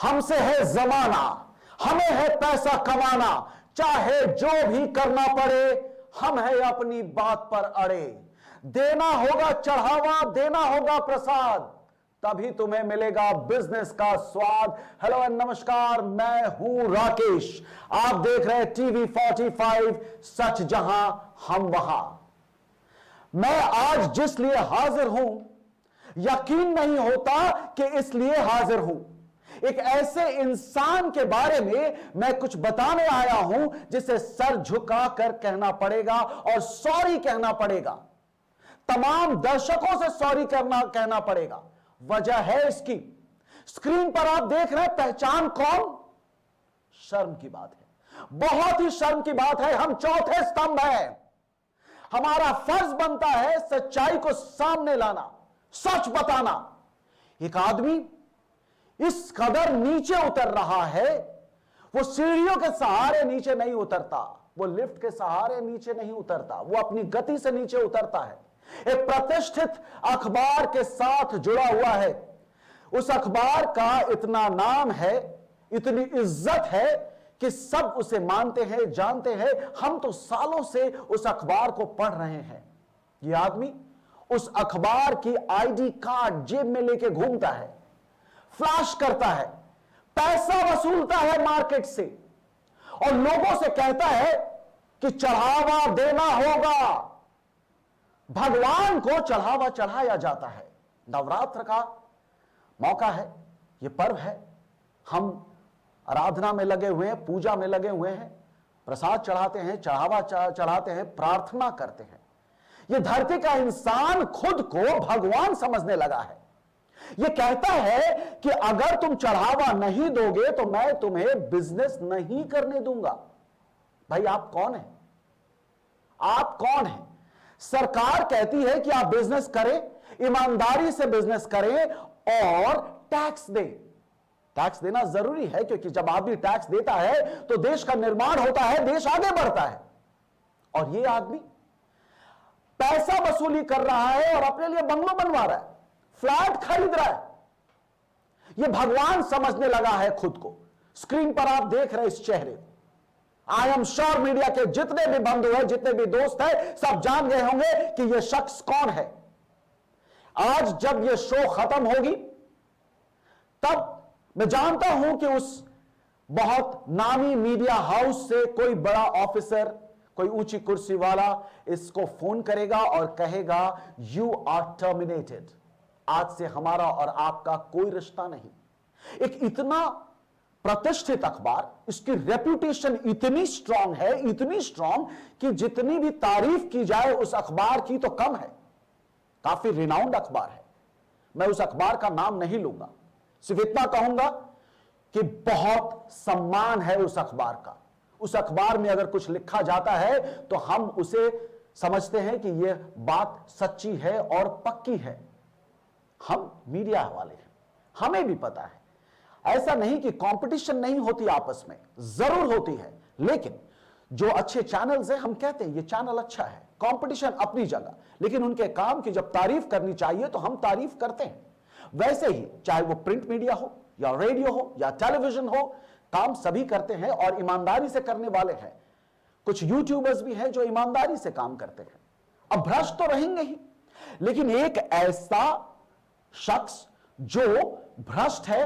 हमसे है जमाना, हमें है पैसा कमाना, चाहे जो भी करना पड़े, हम है अपनी बात पर अड़े। देना होगा चढ़ावा, देना होगा प्रसाद, तभी तुम्हें मिलेगा बिजनेस का स्वाद। हेलो एंड नमस्कार, मैं हूं राकेश, आप देख रहे हैं टीवी 45 सच जहां हम वहां। मैं आज जिस लिए हाजिर हूं, यकीन नहीं होता कि इसलिए हाजिर हूं। एक ऐसे इंसान के बारे में मैं कुछ बताने आया हूं जिसे सर झुकाकर कहना पड़ेगा और सॉरी कहना पड़ेगा, तमाम दर्शकों से सॉरी कहना पड़ेगा। वजह है इसकी, स्क्रीन पर आप देख रहे हैं, पहचान कौन? शर्म की बात है, बहुत ही शर्म की बात है। हम चौथे स्तंभ हैं, हमारा फर्ज बनता है सच्चाई को सामने लाना, सच बताना। एक आदमी इस कदर नीचे उतर रहा है, वो सीढ़ियों के सहारे नीचे नहीं उतरता, वो लिफ्ट के सहारे नीचे नहीं उतरता, वो अपनी गति से नीचे उतरता है। एक प्रतिष्ठित अखबार के साथ जुड़ा हुआ है, उस अखबार का इतना नाम है, इतनी इज्जत है कि सब उसे मानते हैं, जानते हैं। हम तो सालों से उस अखबार को पढ़ रहे हैं। यह आदमी उस अखबार की आईडी कार्ड जेब में लेके घूमता है, फ्लैश करता है, पैसा वसूलता है मार्केट से और लोगों से कहता है कि चढ़ावा देना होगा। भगवान को चढ़ावा चढ़ाया जाता है। नवरात्र का मौका है, यह पर्व है, हम आराधना में लगे हुए हैं, पूजा में लगे हुए हैं, प्रसाद चढ़ाते हैं, चढ़ावा चढ़ाते हैं, प्रार्थना करते हैं। यह धरती का इंसान खुद को भगवान समझने लगा है। यह कहता है कि अगर तुम चढ़ावा नहीं दोगे तो मैं तुम्हें बिजनेस नहीं करने दूंगा। भाई आप कौन है? आप कौन है? सरकार कहती है कि आप बिजनेस करें, ईमानदारी से बिजनेस करें और टैक्स दें। टैक्स देना जरूरी है, क्योंकि जब आदमी टैक्स देता है तो देश का निर्माण होता है, देश आगे बढ़ता है। और यह आदमी पैसा वसूली कर रहा है और अपने लिए बंगलो बनवा रहा है, फ्लैट खरीद रहा है। यह भगवान समझने लगा है खुद को। स्क्रीन पर आप देख रहे इस चेहरे, आई एम श्योर मीडिया के जितने भी बंधु हैं, जितने भी दोस्त हैं, सब जान गए होंगे कि यह शख्स कौन है। आज जब यह शो खत्म होगी, तब मैं जानता हूं कि उस बहुत नामी मीडिया हाउस से कोई बड़ा ऑफिसर, कोई ऊंची कुर्सी वाला इसको फोन करेगा और कहेगा यू आर टर्मिनेटेड, आज से हमारा और आपका कोई रिश्ता नहीं। एक इतना प्रतिष्ठित अखबार, इसकी रेपुटेशन इतनी स्ट्रांग है, इतनी स्ट्रांग कि जितनी भी तारीफ की जाए उस अखबार की तो कम है। काफी रिनाउंड अखबार है। मैं उस अखबार का नाम नहीं लूंगा, सिर्फ इतना कहूंगा कि बहुत सम्मान है उस अखबार का। उस अखबार में अगर कुछ लिखा जाता है तो हम उसे समझते हैं कि यह बात सच्ची है और पक्की है। हम मीडिया वाले हैं, हमें भी पता है, ऐसा नहीं कि कंपटीशन नहीं होती आपस में, जरूर होती है, लेकिन जो अच्छे चैनल्स हैं हम कहते हैं ये चैनल अच्छा है। कंपटीशन अपनी जगह, लेकिन उनके काम की जब तारीफ करनी चाहिए तो हम तारीफ करते हैं। वैसे ही चाहे वो प्रिंट मीडिया हो या रेडियो हो या टेलीविजन हो, काम सभी करते हैं और ईमानदारी से करने वाले हैं। कुछ यूट्यूबर्स भी हैं जो ईमानदारी से काम करते हैं। अब भ्रष्ट तो रहेंगे ही, लेकिन एक ऐसा शख्स जो भ्रष्ट है,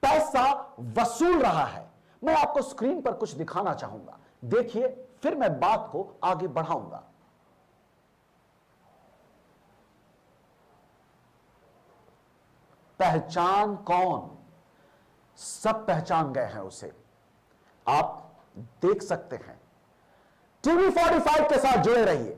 पैसा वसूल रहा है, मैं आपको स्क्रीन पर कुछ दिखाना चाहूंगा। देखिए, फिर मैं बात को आगे बढ़ाऊंगा। पहचान कौन? सब पहचान गए हैं उसे, आप देख सकते हैं। टीवी 45 के साथ जुड़े रहिए,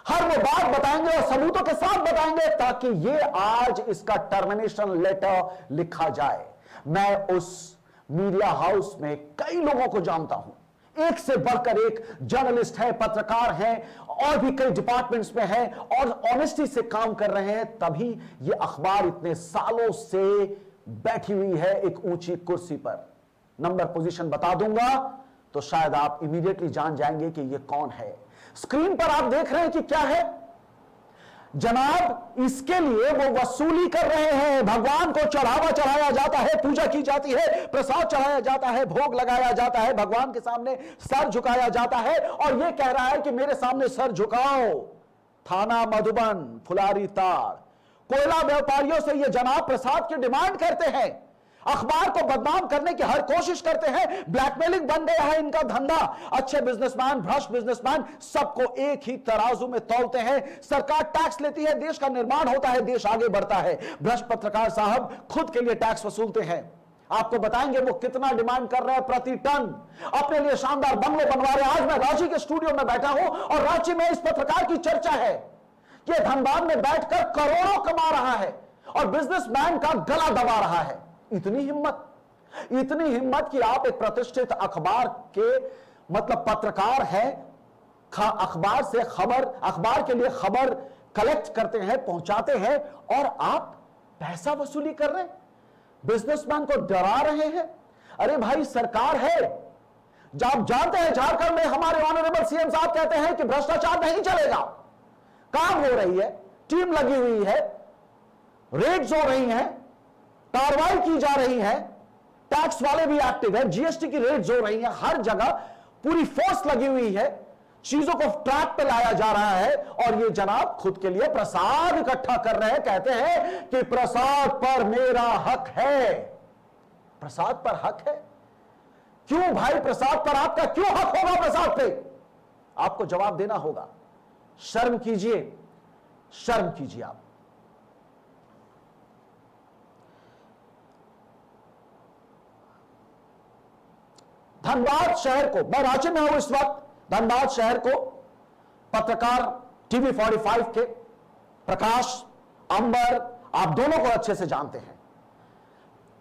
हर वो बात बताएंगे और सबूतों के साथ बताएंगे ताकि ये आज इसका टर्मिनेशन लेटर लिखा जाए। मैं उस मीडिया हाउस में कई लोगों को जानता हूं, एक से बढ़कर एक जर्नलिस्ट है, पत्रकार हैं और भी कई डिपार्टमेंट्स में हैं और ऑनेस्टी से काम कर रहे हैं, तभी ये अखबार इतने सालों से बैठी हुई है एक ऊंची कुर्सी पर। नंबर पोजीशन बता दूंगा तो शायद आप इमीडिएटली जान जाएंगे कि ये कौन है। स्क्रीन पर आप देख रहे हैं कि क्या है, जनाब इसके लिए वो वसूली कर रहे हैं। भगवान को चढ़ावा चढ़ाया जाता है, पूजा की जाती है, प्रसाद चढ़ाया जाता है, भोग लगाया जाता है, भगवान के सामने सर झुकाया जाता है, और ये कह रहा है कि मेरे सामने सर झुकाओ। थाना मधुबन, फुलारी ताड़, कोयला व्यापारियों से ये जनाब प्रसाद की डिमांड करते हैं, अखबार को बदनाम करने की हर कोशिश करते हैं। ब्लैकमेलिंग बन गया है इनका धंधा। अच्छे बिजनेसमैन, भ्रष्ट बिजनेसमैन सबको एक ही तराजू में तौलते हैं। सरकार टैक्स लेती है, देश का निर्माण होता है, देश आगे बढ़ता है। भ्रष्ट पत्रकार साहब खुद के लिए टैक्स वसूलते हैं। आपको बताएंगे वो कितना डिमांड कर रहे हैं प्रति टन। अपने लिए शानदार बंगले बनवा रहे हैं। आज मैं रांची के स्टूडियो में बैठा हूं और रांची में इस पत्रकार की चर्चा है कि धनबाद में बैठकर करोड़ों कमा रहा है और बिजनेसमैन का गला दबा रहा है। इतनी हिम्मत कि आप एक प्रतिष्ठित अखबार के मतलब पत्रकार हैं, अखबार से खबर, अखबार के लिए खबर कलेक्ट करते हैं, पहुंचाते हैं, और आप पैसा वसूली कर रहे हैं, बिजनेसमैन को डरा रहे हैं। अरे भाई सरकार है, जब आप जानते हैं झारखंड में हमारे ऑनरेबल सीएम साहब कहते हैं कि भ्रष्टाचार नहीं चलेगा, काम हो रही है, टीम लगी हुई है, रेड्स हो रही हैं, कार्रवाई की जा रही है, टैक्स वाले भी एक्टिव है, जीएसटी की रेड्स हो रही है, हर जगह पूरी फोर्स लगी हुई है, चीजों को ट्रैक पे लाया जा रहा है, और ये जनाब खुद के लिए प्रसाद इकट्ठा कर रहे हैं। कहते हैं कि प्रसाद पर मेरा हक है। प्रसाद पर हक है? क्यों भाई, प्रसाद पर आपका क्यों हक होगा? प्रसाद पे आपको जवाब देना होगा। शर्म कीजिए, शर्म कीजिए आप। धनबाद शहर को, मैं रांची में हूं इस वक्त, धनबाद शहर को पत्रकार टीवी 45 के प्रकाश, अंबर, आप दोनों को अच्छे से जानते हैं।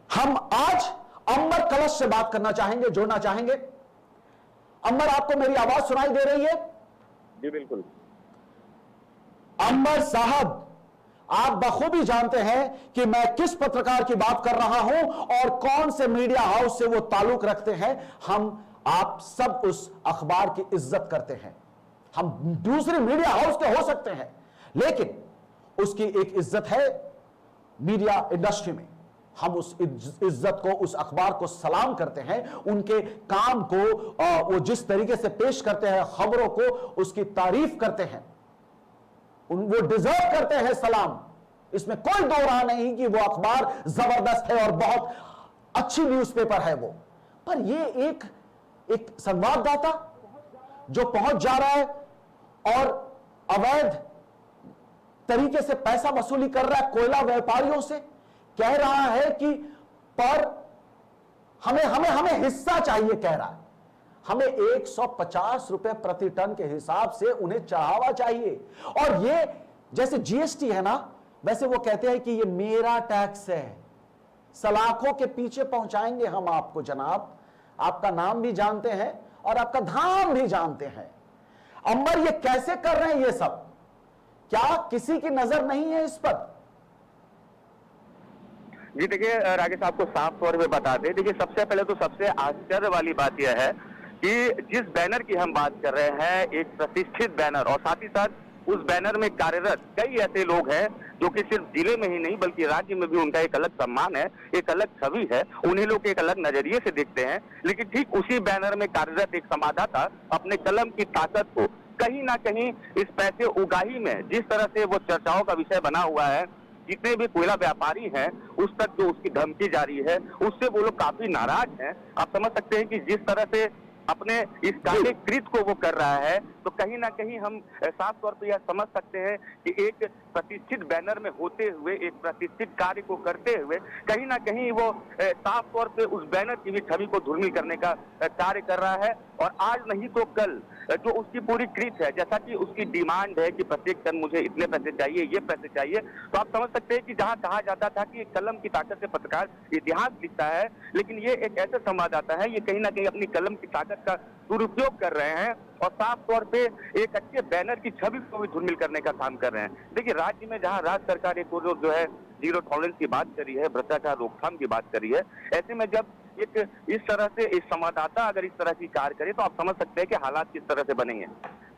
हम आज अंबर कलश से बात करना चाहेंगे, जोड़ना चाहेंगे। अंबर, आपको मेरी आवाज सुनाई दे रही है? जी बिल्कुल। अंबर साहब, आप बखूबी जानते हैं कि मैं किस पत्रकार की बात कर रहा हूं और कौन से मीडिया हाउस से वो ताल्लुक रखते हैं। हम आप सब उस अखबार की इज्जत करते हैं। हम दूसरे मीडिया हाउस के हो सकते हैं, लेकिन उसकी एक इज्जत है मीडिया इंडस्ट्री में। हम उस इज्जत को, उस अखबार को सलाम करते हैं, उनके काम को, वो जिस तरीके से पेश करते हैं खबरों को, उसकी तारीफ करते हैं, वो डिजर्व करते हैं सलाम। इसमें कोई दो राह नहीं कि वो अखबार जबरदस्त है और बहुत अच्छी न्यूज़पेपर है वो। पर ये एक संवाददाता जो पहुंच जा रहा है और अवैध तरीके से पैसा वसूली कर रहा है कोयला व्यापारियों से, कह रहा है कि पर हमें हिस्सा चाहिए, कह रहा है हमें 150 रुपए प्रति टन के हिसाब से उन्हें चढ़ावा चाहिए। और ये जैसे जीएसटी है ना, वैसे वो कहते हैं कि ये मेरा टैक्स है। सलाखों के पीछे पहुंचाएंगे हम आपको जनाब। आपका नाम भी जानते हैं और आपका धाम भी जानते हैं। अंबर, ये कैसे कर रहे हैं ये सब? क्या किसी की नजर नहीं है इस पर? जी देखिए राकेश, आपको साफ तौर पे बता दें, देखिए सबसे पहले तो सबसे आश्चर्य वाली बात यह है कि जिस बैनर की हम बात कर रहे हैं, एक प्रतिष्ठित बैनर, और साथ ही साथ उस बैनर में कार्यरत कई ऐसे लोग हैं जो कि सिर्फ जिले में ही नहीं बल्कि राज्य में भी उनका एक अलग सम्मान है, एक अलग छवि है, उन्हें लोग एक अलग नजरिए से देखते हैं। लेकिन ठीक उसी बैनर में कार्यरत एक संवाददाता अपने कलम की ताकत को कहीं ना कहीं इस पैसे उगाही में, जिस तरह से वो चर्चाओं का विषय बना हुआ है, जितने भी कोयला व्यापारी हैं उस तक जो उसकी धमकी जारी है, उससे वो लोग काफी नाराज हैं। आप समझ सकते हैं कि जिस तरह से अपने इस कार्यकृत को वो कर रहा है, तो कहीं ना कहीं हम साफ तौर पर यह समझ सकते हैं कि एक प्रतिष्ठित बैनर में होते हुए, एक प्रतिष्ठित कार्य को करते हुए, कहीं ना कहीं वो साफ तौर पे उस बैनर की भी छवि को धूमिल करने का कार्य कर रहा है। और आज नहीं तो कल जो उसकी पूरी कृत है, जैसा कि उसकी डिमांड है कि प्रत्येक टन मुझे इतने पैसे चाहिए, ये पैसे चाहिए, तो आप समझ सकते हैं कि जहां कहा जाता था कि कलम की ताकत से पत्रकार इतिहास लिखता है, लेकिन ये एक ऐसे संवाददाता है, ये कहीं ना कहीं अपनी कलम की ताकत का दुरुपयोग कर रहे हैं और साफ तौर पे एक अच्छे बैनर की छवि को भी धूमिल करने का काम कर रहे हैं। देखिए राज्य में जहां राज्य सरकार एक जो है जीरो टॉलरेंस की बात करी है, भ्रष्टाचार रोकथाम की बात करी है, ऐसे में जब एक इस तरह से इस संवाददाता अगर इस तरह की कार्य करे तो आप समझ सकते हैं कि हालात किस तरह से बनेंगे।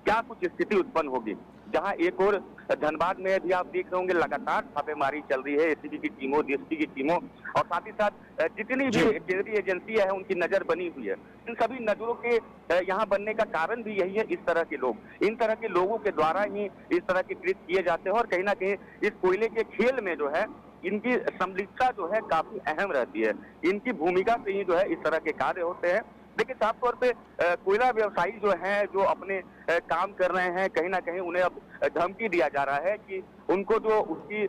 क्या कुछ स्थिति उत्पन्न होगी। जहां एक और धनबाद में भी आप देख रहे होंगे लगातार छापेमारी चल रही है, एसीबी की टीमों, डीएसपी की टीमों, और साथ ही साथ जितनी भी केंद्रीय एजेंसियां हैं उनकी नजर बनी हुई है। इन सभी नजरों के यहाँ बनने का कारण भी यही है, इस तरह के लोग, इन तरह के लोगों के द्वारा ही इस तरह के कृत्य किए जाते हैं, और कहीं ना कहीं इस कोयले के खेल में जो है इनकी संलिप्तता जो है काफी अहम रहती है। इनकी भूमिका से ही जो है इस तरह के कार्य होते हैं। देखिए, साफ तौर पे कोयला व्यवसायी जो हैं, जो अपने काम कर रहे हैं, कहीं ना कहीं उन्हें अब धमकी दिया जा रहा है कि उनको जो उसकी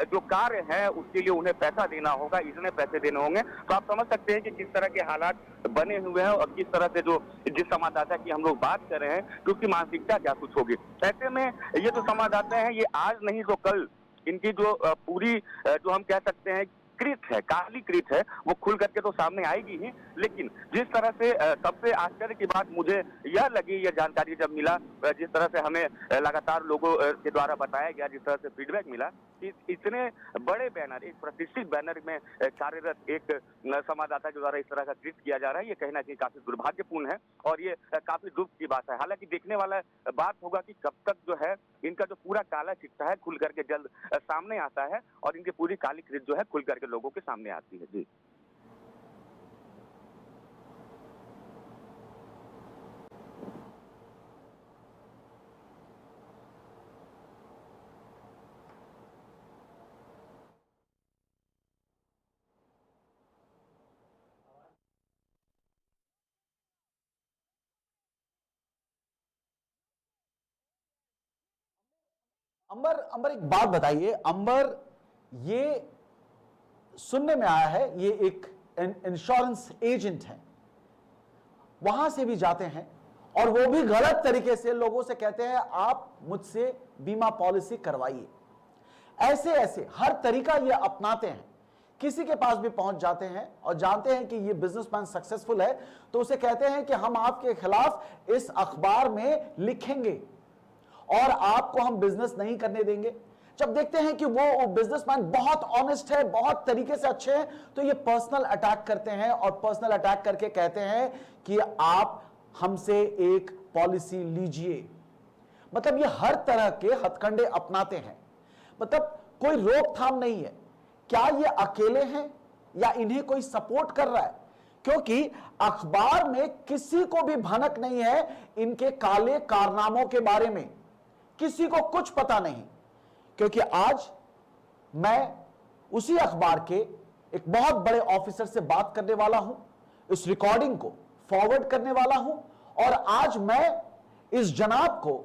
जो कार्य है उसके लिए उन्हें पैसा देना होगा, इतने पैसे देने होंगे। तो आप समझ सकते हैं कि किस तरह के हालात बने हुए हैं और किस तरह से जो जिस संवाददाता की हम लोग बात कर रहे हैं कि उसकी मानसिकता क्या कुछ होगी। ऐसे में ये जो संवाददाता हैं, ये आज नहीं तो कल इनकी जो पूरी जो हम कह सकते हैं कृत है, काली कृत है, वो खुल करके तो सामने आएगी ही। लेकिन जिस तरह से सबसे आश्चर्य की बात मुझे यह लगी, यह जानकारी जब मिला, जिस तरह से हमें लगातार लोगों के द्वारा बताया गया, जिस तरह से फीडबैक मिला कि इतने बड़े बैनर, एक प्रतिष्ठित बैनर में कार्यरत एक संवाददाता के द्वारा इस तरह का कृत्य किया जा रहा है, ये कहीं ना कहीं काफी दुर्भाग्यपूर्ण है और ये काफी दुख की बात है। हालांकि देखने वाला बात होगा कि कब तक जो है इनका जो पूरा काला चिट्ठा है खुल करके जल्द सामने आता है और इनकी पूरी काली कृत जो है खुल करके लोगों के सामने आती है। जी, अंबर, अंबर एक बात बताइए अंबर, ये सुनने में आया है ये एक इंश्योरेंस एजेंट है, वहां से भी जाते हैं और वो भी गलत तरीके से लोगों से कहते हैं आप मुझसे बीमा पॉलिसी करवाइए। ऐसे ऐसे हर तरीका ये अपनाते हैं, किसी के पास भी पहुंच जाते हैं और जानते हैं कि ये बिजनेसमैन सक्सेसफुल है तो उसे कहते हैं कि हम आपके खिलाफ इस अखबार में लिखेंगे और आपको हम बिजनेस नहीं करने देंगे। जब देखते हैं कि वो बिजनेसमैन बहुत ऑनेस्ट है, बहुत तरीके से अच्छे हैं, तो ये पर्सनल अटैक करते हैं और पर्सनल अटैक करके कहते हैं कि आप हमसे एक पॉलिसी लीजिए। मतलब ये हर तरह के हथकंडे अपनाते हैं, मतलब कोई रोकथाम नहीं है। क्या ये अकेले हैं या इन्हें कोई सपोर्ट कर रहा है? क्योंकि अखबार में किसी को भी भनक नहीं है इनके काले कारनामों के बारे में, किसी को कुछ पता नहीं। क्योंकि आज मैं उसी अखबार के एक बहुत बड़े ऑफिसर से बात करने वाला हूं, इस रिकॉर्डिंग को फॉरवर्ड करने वाला हूं और आज मैं इस जनाब को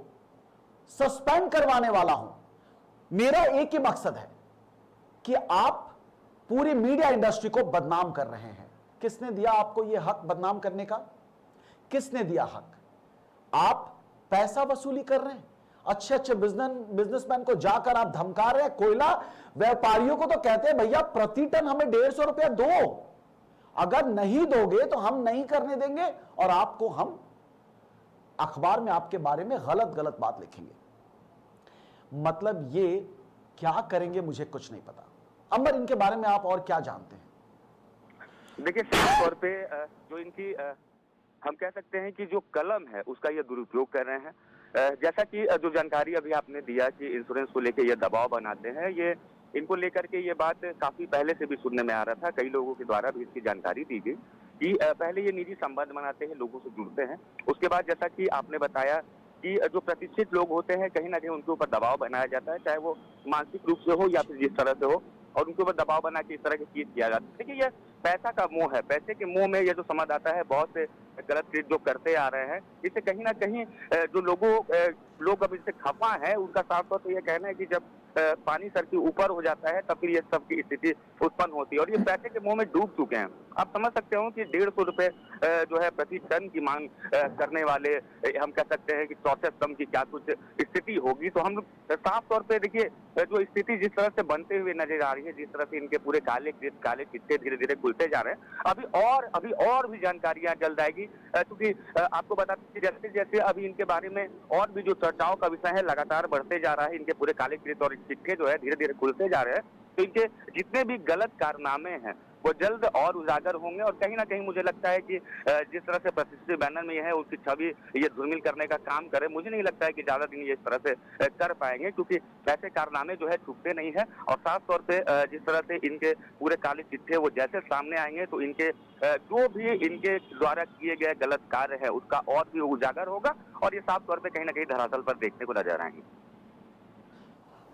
सस्पेंड करवाने वाला हूं। मेरा एक ही मकसद है कि आप पूरी मीडिया इंडस्ट्री को बदनाम कर रहे हैं। किसने दिया आपको यह हक बदनाम करने का? किसने दिया हक? आप पैसा वसूली कर रहे हैं, अच्छे अच्छे बिजनेसमैन को जाकर आप धमका रहे हैं। कोयला व्यापारियों को तो कहते हैं भैया प्रति टन हमें 150 रुपया दो, अगर नहीं दोगे तो हम नहीं करने देंगे और आपको हम अखबार में आपके बारे में गलत गलत बात लिखेंगे। मतलब ये क्या करेंगे मुझे कुछ नहीं पता। अंबर, इनके बारे में आप और क्या जानते हैं? देखिए, साफ तौर पे जो इनकी हम कह सकते हैं कि जो कलम है उसका ये दुरुपयोग कर रहे हैं। जैसा कि जो जानकारी अभी आपने दिया कि इंश्योरेंस को लेकर ये दबाव बनाते हैं, ये इनको लेकर के ये बात काफी पहले से भी सुनने में आ रहा था। कई लोगों के द्वारा भी इसकी जानकारी दी गई कि पहले ये निजी संबंध बनाते हैं, लोगों से जुड़ते हैं। उसके बाद जैसा कि आपने बताया कि जो प्रतिष्ठित लोग होते हैं कहीं ना कहीं उनके ऊपर दबाव बनाया जाता है, चाहे वो मानसिक रूप से हो या फिर जिस तरह से हो, और उनके ऊपर दबाव बना के इस तरह की चीज किया जाता है। देखिए, ये पैसा का मोह है, पैसे के मोह में ये जो संवाददाता है बहुत से गलत चीज जो करते आ रहे हैं। इससे कहीं ना कहीं जो लोग अब इससे खफा है, उनका साफ तौर पर यह कहना है कि जब पानी सर के ऊपर हो जाता है तब फिर ये सब की स्थिति उत्पन्न होती है और ये पैसे के मुंह में डूब चुके हैं। आप समझ सकते हो कि 150 रुपए जो है प्रति टन की मांग करने वाले, हम कह सकते हैं कि चौथे स्तंभ की क्या कुछ स्थिति होगी। तो हम लोग साफ तौर पे देखिए जो स्थिति जिस तरह से बनते हुए नजर आ रही है, जिस तरह से इनके पूरे काले किस्से धीरे धीरे खुलते जा रहे हैं। अभी और भी जानकारियां जल्द आएगी, क्योंकि आपको बताते जैसे जैसे अभी इनके बारे में और भी जो चर्चाओं का विषय है लगातार बढ़ते जा रहा है। इनके पूरे काले कृत और सिक्के जो है धीरे धीरे खुलते जा रहे हैं। तो इनके जितने भी गलत कारनामे हैं वो जल्द और उजागर होंगे। और कहीं ना कहीं मुझे लगता है कि जिस तरह से प्रतिष्ठित बैनर में ये है उसकी छवि ये धूमिल करने का काम करे, मुझे नहीं लगता है कि ज्यादा दिन ये इस तरह से कर पाएंगे, क्योंकि ऐसे कारनामे जो है छुपते नहीं है। और खास तौर पे जिस तरह से इनके पूरे काले चिट्ठे वो जैसे सामने आएंगे तो इनके जो भी इनके द्वारा किए गए गलत कार्य है उसका और भी उजागर होगा, और ये साफ तौर पे कहीं ना कहीं धरातल पर देखने को नजर आएंगे।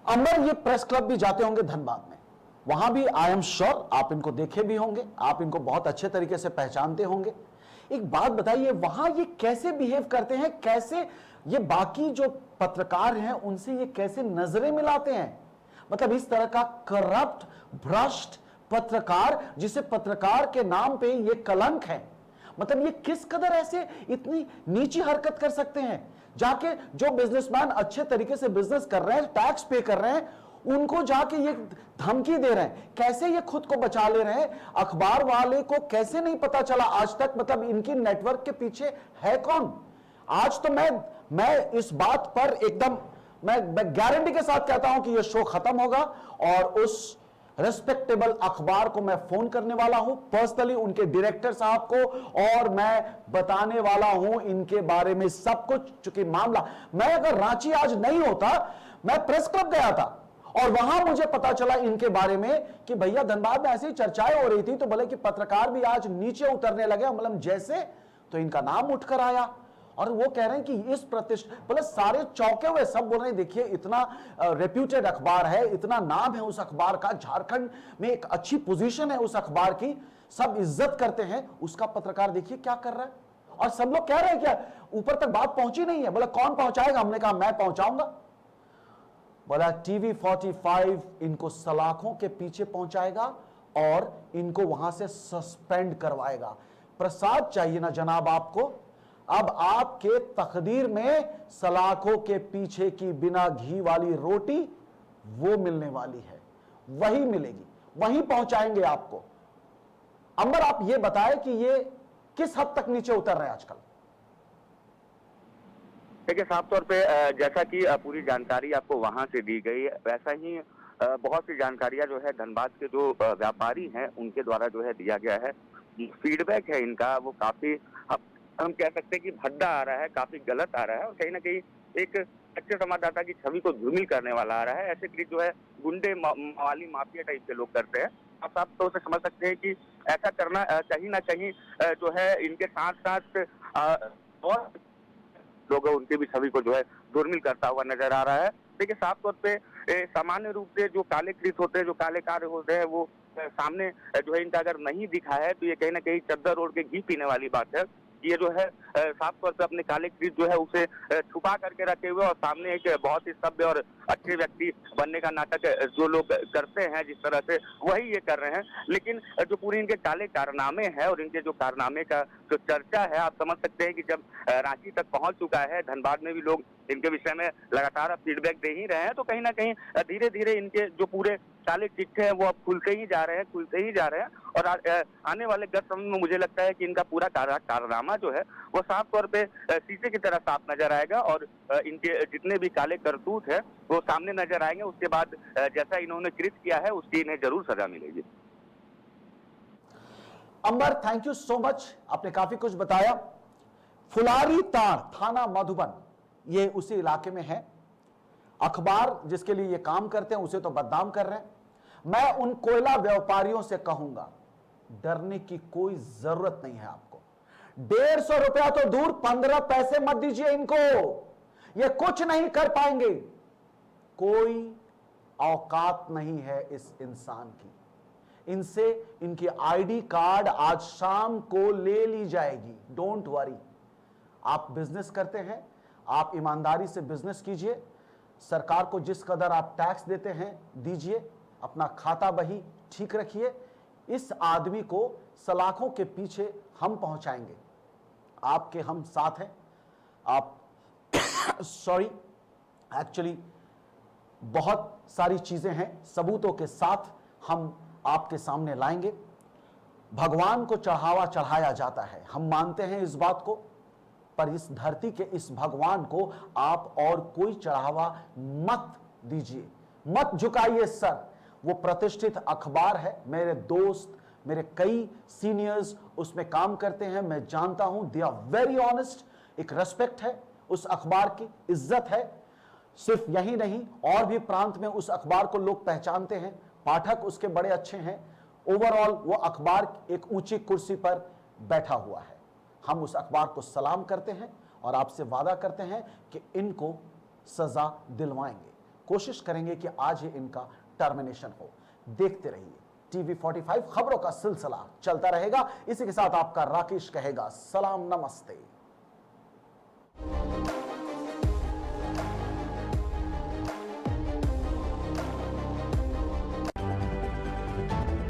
अंबर, ये प्रेस क्लब भी जाते होंगे धनबाद में, वहां भी आई एम श्योर आप इनको देखे भी होंगे, आप इनको बहुत अच्छे तरीके से पहचानते होंगे। एक बात बताइए, वहां ये कैसे बिहेव करते हैं, कैसे ये बाकी जो पत्रकार हैं उनसे ये कैसे नजरें मिलाते हैं? मतलब इस तरह का करप्ट, भ्रष्ट पत्रकार, जिसे पत्रकार के नाम पे ये कलंक है, मतलब ये किस कदर ऐसे इतनी नीची हरकत कर सकते हैं? जाके जो बिजनेसमैन अच्छे तरीके से बिजनेस कर रहे हैं, टैक्स पे कर रहे हैं, उनको जाके ये धमकी दे रहे हैं, कैसे ये खुद को बचा ले रहे हैं? अखबार वाले को कैसे नहीं पता चला आज तक, मतलब इनकी नेटवर्क के पीछे है कौन? आज तो मैं इस बात पर एकदम मैं गारंटी के साथ कहता हूं कि ये शो खत्म होगा और उस रेस्पेक्टेबल अखबार को मैं फोन करने वाला हूं पर्सनली, उनके डायरेक्टर साहब को, और मैं बताने वाला हूं इनके बारे में सब कुछ। चूंकि मामला, मैं अगर रांची आज नहीं होता, मैं प्रेस क्लब गया था और वहां मुझे पता चला इनके बारे में कि भैया धनबाद में ऐसी चर्चाएं हो रही थी, तो बोले कि पत्रकार भी आज नीचे उतरने लगे, मतलब जैसे, तो इनका नाम उठकर आया और वो कह रहे हैं कि इस प्रतिष्ठा, बोले सारे चौंके हुए, सब बोल रहे हैं देखिए इतना रेप्यूटेड अखबार है, इतना नाम है उस अखबार का, झारखंड में एक अच्छी पोजीशन है उस अखबार की, सब इज्जत करते हैं, उसका पत्रकार देखिए क्या कर रहा है। और सब लोग कह रहे हैं क्या ऊपर तक बात पहुंची नहीं है? बोला कौन पहुंचाएगा? हमने कहा मैं पहुंचाऊंगा। बोला टीवी 45 इनको सलाखों के पीछे पहुंचाएगा और इनको वहां से सस्पेंड करवाएगा। प्रसाद चाहिए ना जनाब आपको? अब आपके तकदीर में सलाखों के पीछे की बिना घी वाली रोटी वो मिलने वाली है, वही मिलेगी, वहीं पहुंचाएंगे आपको। अंबर, आप ये बताएं कि ये किस हद तक नीचे उतर रहे हैं आजकल? देखिए, साफ तौर पे जैसा कि पूरी जानकारी आपको वहां से दी गई, वैसा ही बहुत सी जानकारियां जो है धनबाद के जो व्यापारी हैं उनके द्वारा जो है दिया गया है। फीडबैक है इनका वो काफी, हम कह सकते हैं कि भद्दा आ रहा है, काफी गलत आ रहा है, और कहीं ना कहीं एक अच्छे संवाददाता की छवि को धूमिल करने वाला आ रहा है। ऐसे क्लिप जो है गुंडे वाली माफिया टाइप के लोग करते हैं। आप साफ तौर से समझ सकते हैं कि ऐसा करना कहीं ना कहीं जो है इनके साथ साथ और लोग उनकी भी छवि को जो है धूमिल करता हुआ नजर आ रहा है। देखिए, साफ तौर पे सामान्य रूप से जो काले कृत होते हैं, जो काले कार्य होते हैं, वो सामने जो है इनका अगर नहीं दिखा है तो ये कहीं ना कहीं चद्दर ओढ़ के घी पीने वाली बात है। ये जो है साफ तौर पे अपने काले कृत जो है उसे छुपा करके रखे हुए और सामने एक बहुत ही सभ्य और अच्छे व्यक्ति बनने का नाटक जो लोग करते हैं जिस तरह से, वही ये कर रहे हैं। लेकिन जो पूरी इनके काले कारनामे हैं और इनके जो कारनामे का जो चर्चा है, आप समझ सकते हैं कि जब रांची तक पहुंच चुका है, धनबाद में भी लोग इनके विषय में लगातार फीडबैक दे ही रहे हैं, तो कहीं ना कहीं धीरे धीरे इनके जो पूरे काले चिट्ठे हैं वो अब खुलते ही जा रहे हैं। और आने वाले गत समय में मुझे लगता है कि इनका पूरा कारनामा जो है वो साफ तौर पे शीशे की तरह साफ नजर आएगा और इनके जितने भी काले करतूत है वो सामने नजर आएंगे। उसके बाद जैसा इन्होंने कृत किया है उसकी इन्हें जरूर सजा मिलेगी। अंबर, थैंक यू सो मच, आपने काफी कुछ बताया। फुलारी ताड़ थाना मधुबन, ये उसी इलाके में है। अखबार जिसके लिए ये काम करते हैं उसे तो बदनाम कर रहे हैं। मैं उन कोयला व्यापारियों से कहूंगा, डरने की कोई जरूरत नहीं है आपको। 150 रुपया तो दूर 15 पैसे मत दीजिए इनको, ये कुछ नहीं कर पाएंगे। कोई औकात नहीं है इस इंसान की। इनसे इनकी आईडी कार्ड आज शाम को ले ली जाएगी। डोंट वरी, आप बिजनेस करते हैं, आप ईमानदारी से बिजनेस कीजिए, सरकार को जिस कदर आप टैक्स देते हैं दीजिए, अपना खाता बही ठीक रखिए। इस आदमी को सलाखों के पीछे हम पहुंचाएंगे, आपके हम साथ हैं। आप सॉरी, एक्चुअली बहुत सारी चीजें हैं, सबूतों के साथ हम आपके सामने लाएंगे। भगवान को चढ़ावा चढ़ाया जाता है, हम मानते हैं इस बात को, पर इस धरती के इस भगवान को आप और कोई चढ़ावा मत दीजिए, मत झुकाइए सर। वो प्रतिष्ठित अखबार है, मेरे दोस्त, मेरे कई सीनियर्स उसमें काम करते हैं, मैं जानता हूं, दे आर वेरी ऑनेस्ट। एक रेस्पेक्ट है उस अखबार की, इज्जत है। सिर्फ यही नहीं, और भी प्रांत में उस अखबार को लोग पहचानते हैं, पाठक उसके बड़े अच्छे हैं। ओवरऑल वो अखबार एक ऊंची कुर्सी पर बैठा हुआ है। हम उस अखबार को सलाम करते हैं और आपसे वादा करते हैं कि इनको सजा दिलवाएंगे, कोशिश करेंगे कि आज ही इनका टर्मिनेशन हो। देखते रहिए टीवी 45, खबरों का सिलसिला चलता रहेगा। इसी के साथ आपका राकेश कहेगा सलाम, नमस्ते।